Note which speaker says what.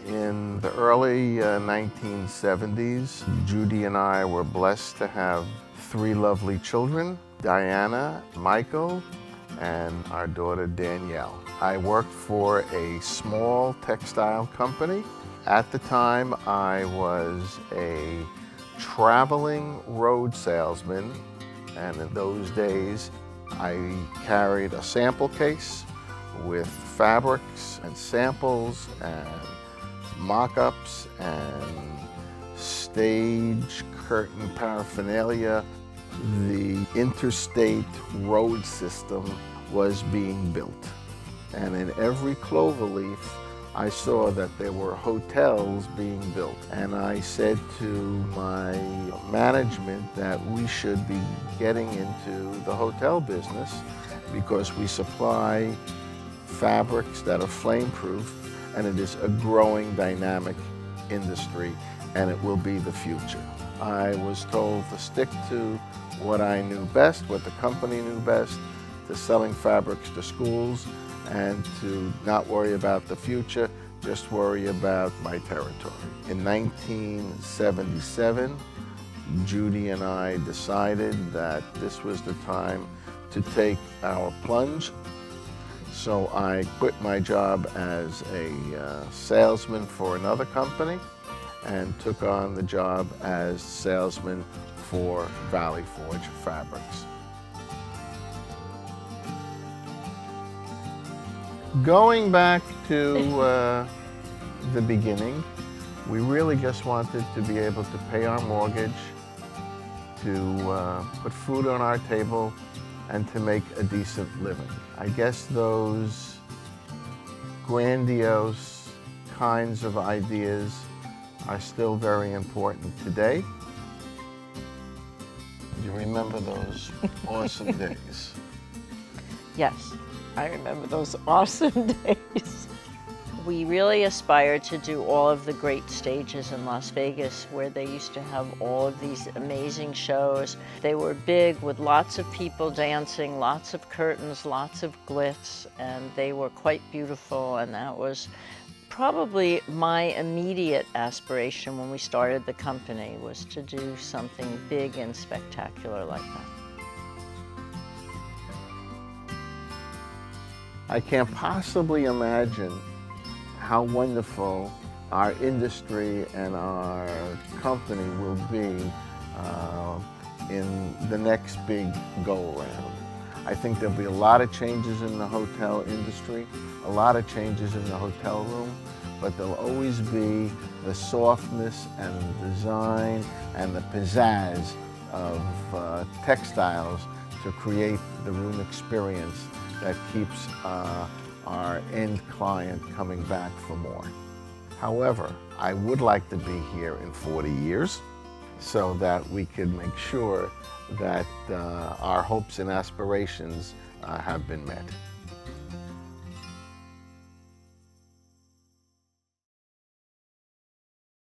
Speaker 1: In the early 1970s, Judy and I were blessed to have three lovely children, Diana, Michael, and our daughter Danielle. I worked for a small textile company. At the time, I was a traveling road salesman, and in those days, I carried a sample case with fabrics and samples and mock-ups and stage curtain paraphernalia. The interstate road system was being built. And in every cloverleaf, I saw that there were hotels being built. And I said to my management that we should be getting into the hotel business because we supply fabrics that are flame-proof, and it is a growing, dynamic industry, and it will be the future. I was told to stick to what I knew best, what the company knew best, to selling fabrics to schools, and to not worry about the future, just worry about my territory. In 1977, Judy and I decided that this was the time to take our plunge. So I quit my job as a salesman for another company and took on the job as salesman for Valley Forge Fabrics. Going back to the beginning, we really just wanted to be able to pay our mortgage, to put food on our table, and to make a decent living. I guess those grandiose kinds of ideas are still very important today. Do you remember those awesome days?
Speaker 2: Yes, I remember those awesome days. We really aspired to do all of the great stages in Las Vegas where they used to have all of these amazing shows. They were big with lots of people dancing, lots of curtains, lots of glitz, and they were quite beautiful, and that was probably my immediate aspiration when we started the company, was to do something big and spectacular like that.
Speaker 1: I can't possibly imagine how wonderful our industry and our company will be in the next big go-around. I think there'll be a lot of changes in the hotel industry, a lot of changes in the hotel room, but there'll always be the softness and the design and the pizzazz of textiles to create the room experience that keeps our end client coming back for more. However, I would like to be here in 40 years so that we could make sure that our hopes and aspirations have been met.